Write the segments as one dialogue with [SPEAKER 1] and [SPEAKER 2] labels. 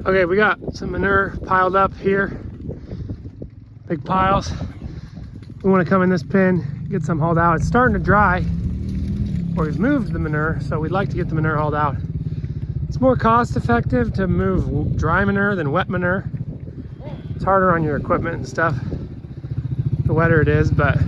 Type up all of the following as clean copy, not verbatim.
[SPEAKER 1] Okay, we got some manure piled up here. Big piles. We want to come in this pen, get some hauled out. It's starting to dry, or we've moved the manure, so we'd like to get the manure hauled out. It's more cost effective to move dry manure than wet manure. It's harder on your equipment and stuff, the wetter it is, but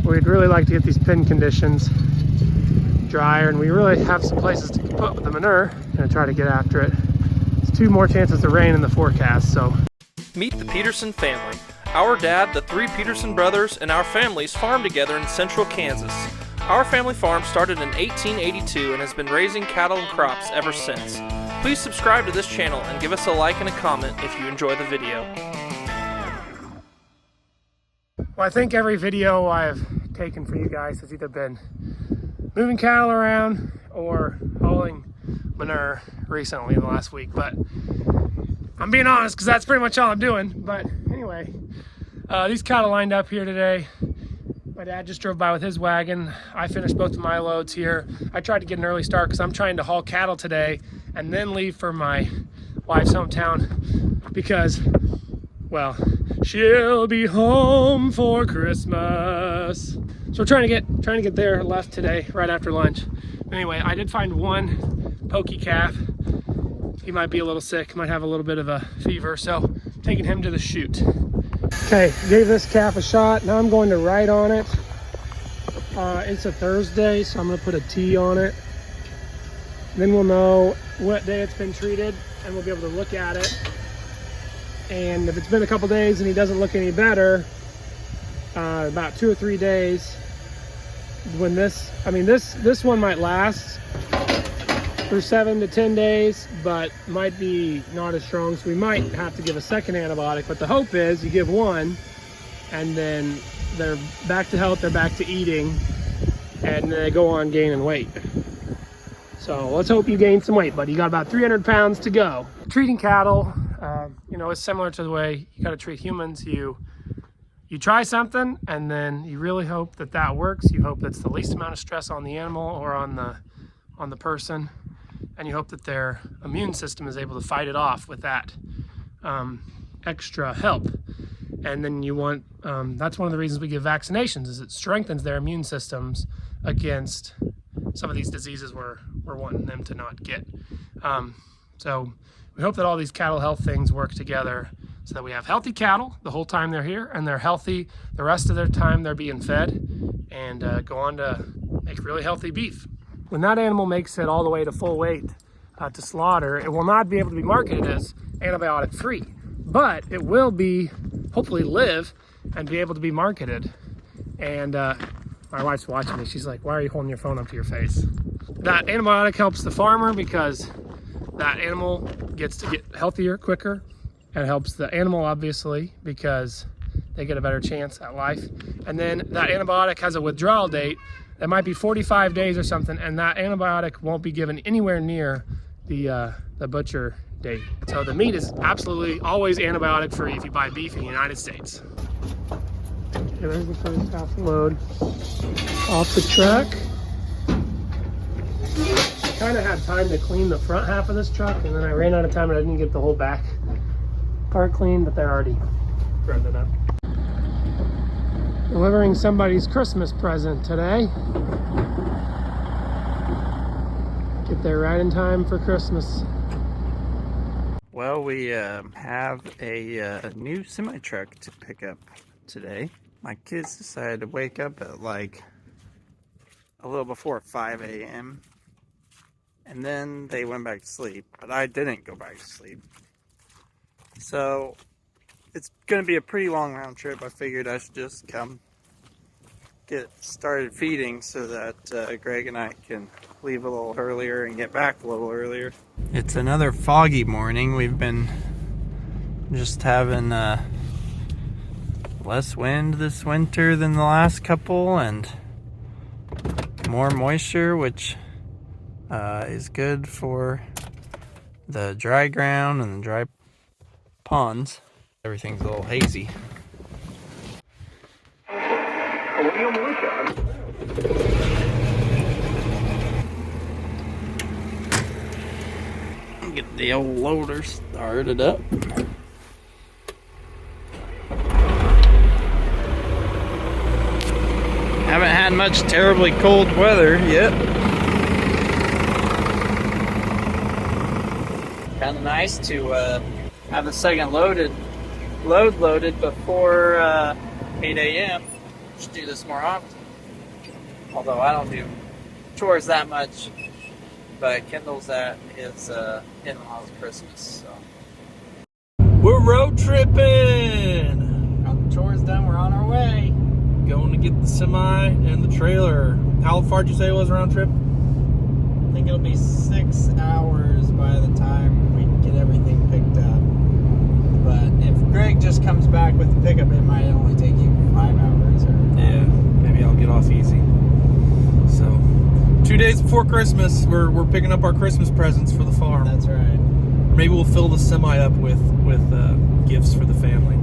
[SPEAKER 1] we'd really like to get these pen conditions drier, and we really have some places to put the manure. Gonna try to get after it. There's 2 more chances of rain in the forecast, so.
[SPEAKER 2] Meet the Peterson family. Our dad, the 3 Peterson brothers, and our families farm together in central Kansas. Our family farm started in 1882 and has been raising cattle and crops ever since. Please subscribe to this channel and give us a like and a comment if you enjoy the video.
[SPEAKER 1] Well, I think every video I've taken for you guys has either been moving cattle around or hauling manure recently in the last week, but I'm being honest because that's pretty much all I'm doing. But anyway, these cattle lined up here today. My dad just drove by with his wagon. I finished both of my loads here. I tried to get an early start because I'm trying to haul cattle today and then leave for my wife's hometown because, well, she'll be home for Christmas. So we're trying to get there, left today right after lunch. Anyway, I did find one pokey calf. He might be a little sick, might have a little bit of a fever, so I'm taking him to the chute. Okay, gave this calf a shot. Now I'm going to ride on it. It's a Thursday, so I'm gonna put a T on it. Then we'll know what day it's been treated, and we'll be able to look at it. And if it's been a couple days and he doesn't look any better, about 2 or 3 days, when this one might last for 7 to 10 days, but might be not as strong, so we might have to give a second antibiotic. But the hope is you give one and then they're back to health, they're back to eating, and they go on gaining weight. So let's hope you gain some weight, buddy. You got about 300 pounds to go. Treating cattle, you know, it's similar to the way you got to treat humans. You try something and then you really hope that that works. You hope that's the least amount of stress on the animal or on the person, and you hope that their immune system is able to fight it off with that extra help. And then you want, that's one of the reasons we give vaccinations, is it strengthens their immune systems against some of these diseases we're wanting them to not get. So we hope that all these cattle health things work together so that we have healthy cattle the whole time they're here, and they're healthy the rest of their time they're being fed, and go on to make really healthy beef. When that animal makes it all the way to full weight to slaughter, it will not be able to be marketed as antibiotic free, but it will be, hopefully live and be able to be marketed. And my wife's watching me. She's like, why are you holding your phone up to your face? That antibiotic helps the farmer because that animal gets to get healthier quicker. It helps the animal, obviously, because they get a better chance at life. And then that antibiotic has a withdrawal date that might be 45 days or something, and that antibiotic won't be given anywhere near the butcher date. So the meat is absolutely always antibiotic free if you buy beef in the United States. Okay, there's the first half load off the truck. I kind of had time to clean the front half of this truck, and then I ran out of time and I didn't get the whole back part clean, but they're already threaded up. Delivering somebody's Christmas present today. Get there right in time for Christmas.
[SPEAKER 3] Well, we have a new semi-truck to pick up today. My kids decided to wake up at like a little before 5 a.m. and then they went back to sleep, but I didn't go back to sleep. So it's going to be a pretty long round trip. I figured I should just come get started feeding so that Greg and I can leave a little earlier and get back a little earlier. It's another foggy morning. We've been just having less wind this winter than the last couple, and more moisture, which is good for the dry ground and the dry ponds. Everything's a little hazy. Get the old loader started up. Haven't had much terribly cold weather yet. Kind of nice to have the second load loaded before 8 a.m. Should do this more often. Although I don't do chores that much, but Kendall's at his in-laws Christmas. So we're road tripping. Got the chores done. We're on our way. Going to get the semi and the trailer. How far did you say it was round trip?
[SPEAKER 4] I think it'll be 6 hours by the time we get everything picked up. But if Greg just comes back with the pickup, it might only take you 5 hours.
[SPEAKER 2] Yeah, maybe I'll get off easy. So, 2 days before Christmas, we're picking up our Christmas presents for the farm.
[SPEAKER 4] That's right.
[SPEAKER 2] Or maybe we'll fill the semi up with gifts for the family.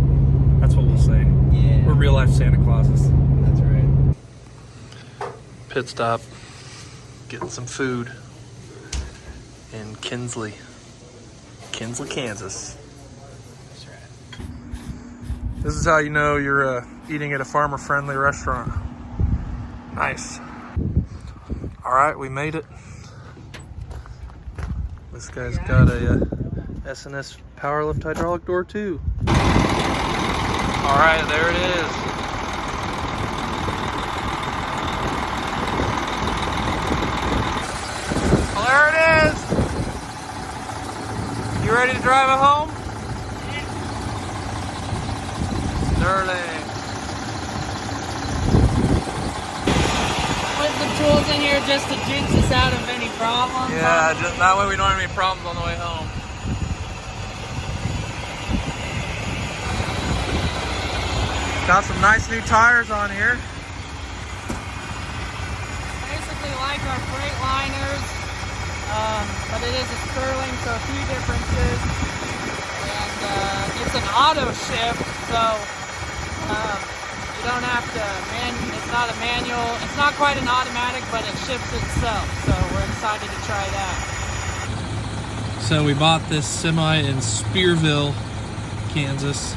[SPEAKER 2] That's what we'll say.
[SPEAKER 4] Yeah.
[SPEAKER 2] We're real life Santa Clauses.
[SPEAKER 4] That's right.
[SPEAKER 2] Pit stop, getting some food in Kinsley, Kansas.
[SPEAKER 4] That's right.
[SPEAKER 2] This is how you know you're eating at a farmer-friendly restaurant. Nice. All right, we made it. This guy's got a S&S Powerlift hydraulic door too. All right, there it is. Well, there it is. You ready to drive it home? Sterling.
[SPEAKER 4] Put the tools in here just to jinx us out of any problems.
[SPEAKER 2] Yeah, just that way we don't have any problems on the way home. Got some nice new tires on here.
[SPEAKER 4] Basically like our Freightliners, but it is a Sterling, so a few differences. And it's an auto shift, so you don't have to, it's not a manual, it's not quite an automatic, but it shifts itself, so we're excited to try that.
[SPEAKER 2] So we bought this semi in Spearville, Kansas,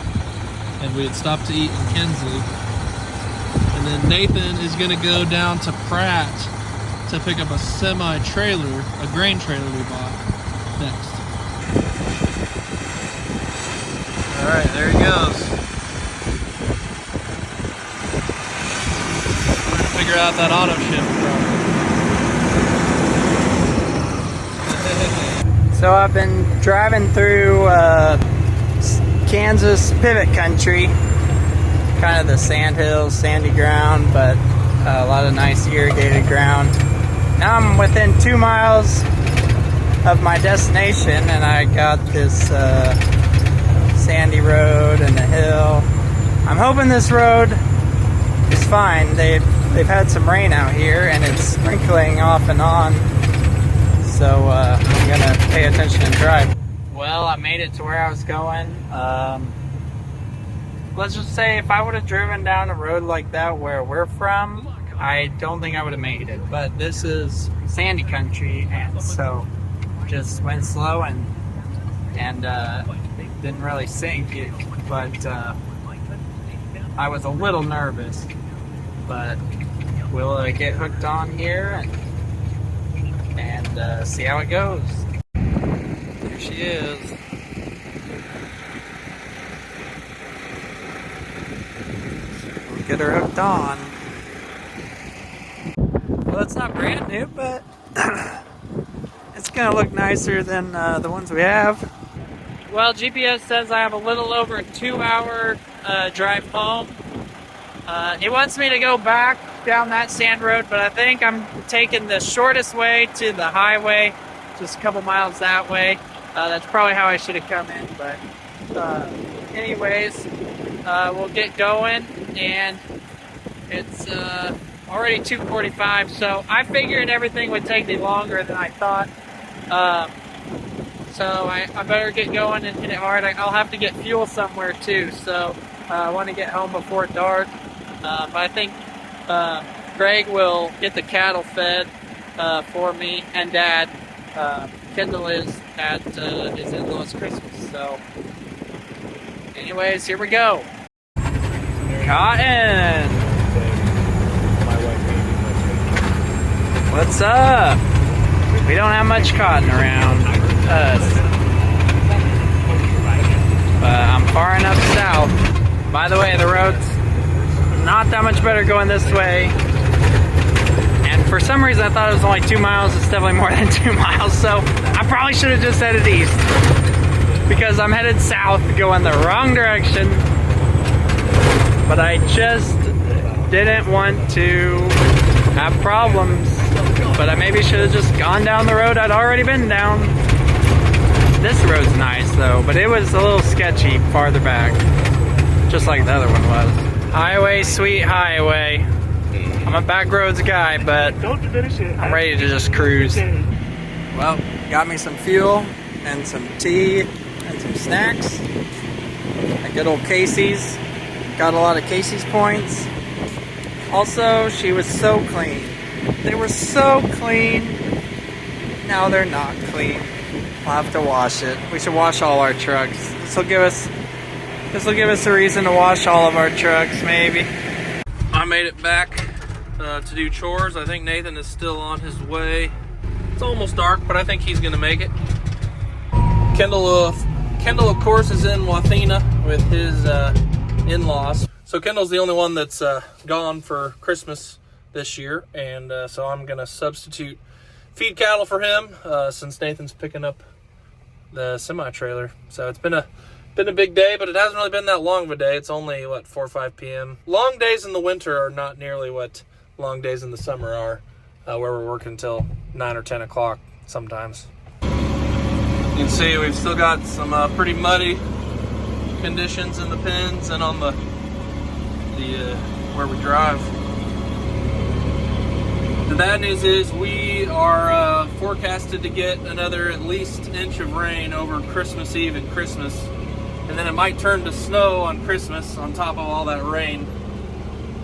[SPEAKER 2] and we had stopped to eat in Kinsley. And then Nathan is gonna go down to Pratt to pick up a semi trailer, a grain trailer we bought next. All right, there he goes. We're gonna figure out that auto shift problem.
[SPEAKER 4] So I've been driving through Kansas pivot country, kind of the sand hills, sandy ground, but a lot of nice irrigated ground. Now I'm within 2 miles of my destination, and I got this sandy road and a hill. I'm hoping this road is fine. They've had some rain out here, and it's sprinkling off and on. So I'm gonna pay attention and drive. Well, I made it to where I was going. Let's just say if I would have driven down a road like that where we're from, I don't think I would have made it. But this is sandy country, and so just went slow and didn't really sink it. But I was a little nervous. But we'll get hooked on here and see how it goes.
[SPEAKER 2] Here she is.
[SPEAKER 4] We'll get her hooked on. Well, it's not brand new, but it's gonna look nicer than the ones we have. Well, GPS says I have a little over a 2-hour drive home. It wants me to go back down that sand road, but I think I'm taking the shortest way to the highway, just a couple miles that way. That's probably how I should have come in, but anyways, we'll get going, and it's already 2:45, so I figured everything would take me longer than I thought. So I better get going and hit it hard. I'll have to get fuel somewhere too, so I want to get home before dark. But I think Greg will get the cattle fed for me and Dad Kendall is at his in-laws Christmas. So, anyways, here we go. Cotton! What's up? We don't have much cotton around us. But I'm far enough south. By the way, the road's not that much better going this way. And for some reason I thought it was only 2 miles. It's definitely more than 2 miles. So I probably should have just headed east. Because I'm headed south going the wrong direction. But I just didn't want to have problems. But I maybe should have just gone down the road I'd already been down. This road's nice though, but it was a little sketchy farther back. Just like the other one was. Highway, sweet highway. I'm a back roads guy, but I'm ready to just cruise. Well, got me some fuel and some tea and some snacks. At good old Casey's. Got a lot of Casey's points. Also, she was so clean. They were so clean. Now they're not clean. We'll have to wash it. We should wash all our trucks. This will give us a reason to wash all of our trucks, maybe.
[SPEAKER 2] I made it back to do chores. I think Nathan is still on his way. It's almost dark, but I think he's gonna make it. Kendall, of course, is in Wathena with his in-laws. So Kendall's the only one that's gone for Christmas this year, and so I'm gonna substitute feed cattle for him since Nathan's picking up the semi-trailer. So it's been a big day, but it hasn't really been that long of a day. It's only, what, 4 or 5 p.m. Long days in the winter are not nearly what long days in the summer are, where we're working until 9 or 10 o'clock sometimes. You can see we've still got some pretty muddy conditions in the pens and on the where we drive. The bad news is we are forecasted to get another at least inch of rain over Christmas Eve and Christmas. And then it might turn to snow on Christmas on top of all that rain.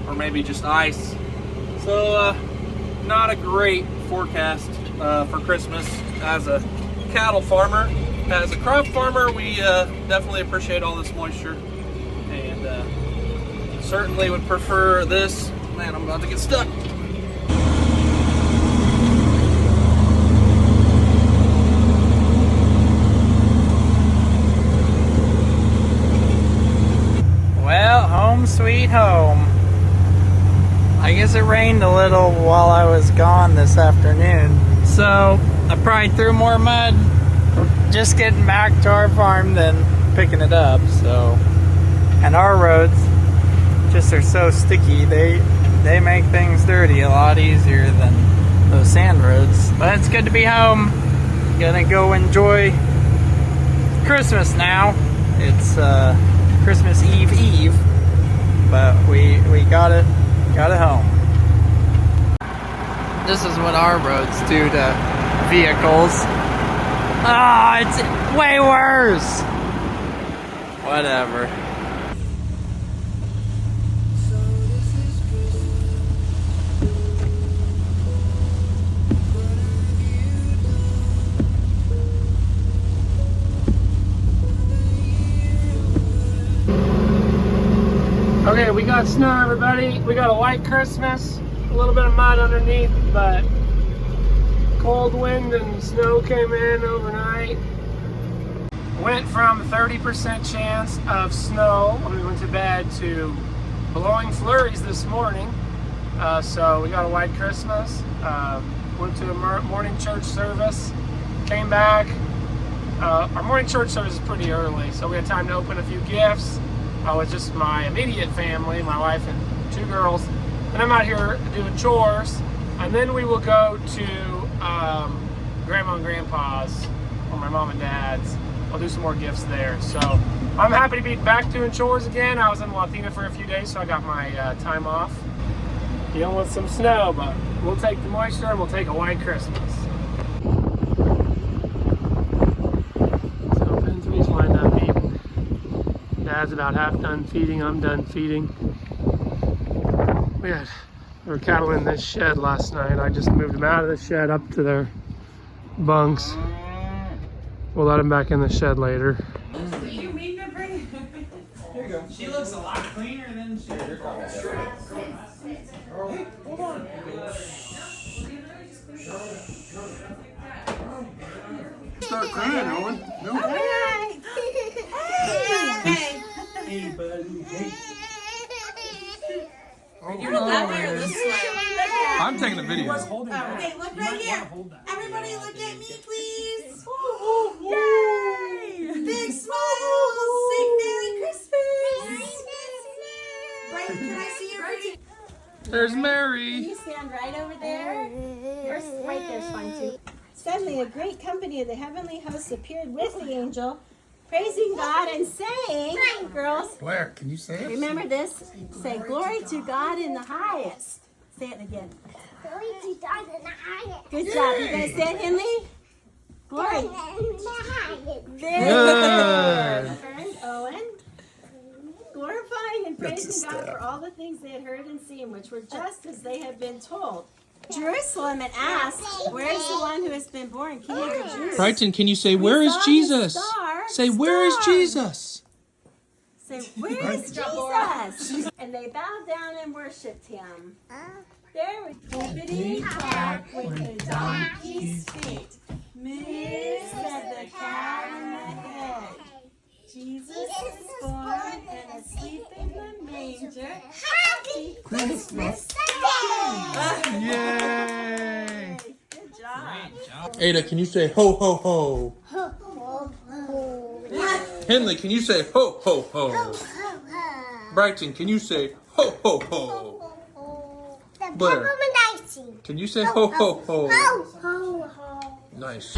[SPEAKER 2] Or maybe just ice. So, not a great forecast for Christmas as a cattle farmer. As a crop farmer, we definitely appreciate all this moisture. And certainly would prefer this. Man, I'm about to get stuck.
[SPEAKER 4] Well, home sweet home. I guess it rained a little while I was gone this afternoon. So I probably threw more mud just getting back to our farm than picking it up. So, and our roads just are so sticky. They make things dirty a lot easier than those sand roads. But it's good to be home. Gonna go enjoy Christmas now. It's Christmas Eve, but we got it home. This is what our roads do to vehicles. Ah, it's way worse. Whatever.
[SPEAKER 1] Okay, we got snow, everybody. We got a white Christmas, a little bit of mud underneath, but cold wind and snow came in overnight. Went from 30% chance of snow when we went to bed to blowing flurries this morning. So we got a white Christmas. Went to a morning church service, came back. Our morning church service is pretty early, so we had time to open a few gifts. With just my immediate family, my wife and 2 girls. And I'm out here doing chores. And then we will go to Grandma and Grandpa's, or my mom and dad's. I'll do some more gifts there. So I'm happy to be back doing chores again. I was in Wathena for a few days, so I got my time off. Dealing with some snow, but we'll take the moisture and we'll take a white Christmas. So Pen 3's lined up eating. Dad's about half done feeding, I'm done feeding. There were cattle in this shed last night. I just moved them out of the shed up to their bunks. We'll let him back in the shed later.
[SPEAKER 5] You mean to bring? Here you go. She looks a lot cleaner than she did. Hold on.
[SPEAKER 1] Start crying, Owen. No.
[SPEAKER 5] Hey.
[SPEAKER 1] Hey, buddy. Hey.
[SPEAKER 5] You're that way or this way?
[SPEAKER 2] I'm taking a video.
[SPEAKER 5] Okay, look right here. Everybody look at me, please. Yay! Big smiles. Sing Merry Christmas. Right, can I see your pretty?
[SPEAKER 2] There's Mary.
[SPEAKER 6] You stand right over there. Right there's fine too. Suddenly a great company of the heavenly hosts appeared with the angel, praising God and saying, girls,
[SPEAKER 1] Where? Can you say it?
[SPEAKER 6] remember this? Say, glory to God in the highest. Say it again.
[SPEAKER 7] Glory to God in the highest.
[SPEAKER 6] Good job. You guys say it, Henley? Glory.
[SPEAKER 7] In the highest.
[SPEAKER 6] Very
[SPEAKER 1] Good.
[SPEAKER 6] good. Fern, Owen. Glorifying and praising God for all the things they had heard and seen, which were just as they had been told. Jerusalem and asked, where is the one who has been born, King of the Jews?
[SPEAKER 2] Brighton, can you say,
[SPEAKER 6] We
[SPEAKER 2] where is
[SPEAKER 6] saw his
[SPEAKER 2] Jesus?
[SPEAKER 6] star.
[SPEAKER 2] Say, where is
[SPEAKER 6] Star.
[SPEAKER 2] Jesus?
[SPEAKER 6] Say, where is Jesus? And they bowed down and worshipped him. There was Hippity Clap with the donkey's feet. Miss said the cat in the head. Jesus is born and asleep in the manger.
[SPEAKER 7] Happy Christmas Day.
[SPEAKER 2] Yay!
[SPEAKER 6] Good job.
[SPEAKER 2] Ada, can you say ho ho ho?
[SPEAKER 7] Ho, ho, ho.
[SPEAKER 2] Henley, can you say ho ho ho?
[SPEAKER 7] Ho, ho, ho.
[SPEAKER 2] Brighton, can you say ho ho ho?
[SPEAKER 7] The
[SPEAKER 2] Blair.
[SPEAKER 7] peppermint icing.
[SPEAKER 2] Can you say ho ho ho?
[SPEAKER 7] Ho, ho, ho.
[SPEAKER 2] Nice.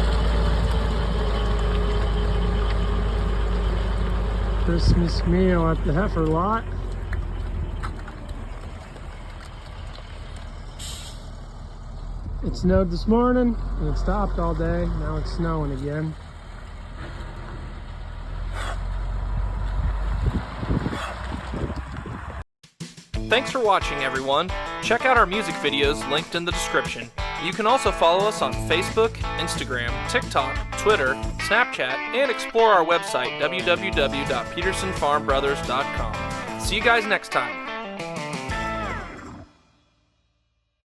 [SPEAKER 1] Christmas meal at the heifer lot. It snowed this morning and it stopped all day. Now it's snowing again.
[SPEAKER 2] Thanks for watching, everyone. Check out our music videos linked in the description. You can also follow us on Facebook, Instagram, TikTok, Twitter, Snapchat, and explore our website, www.petersonfarmbrothers.com. See you guys next time.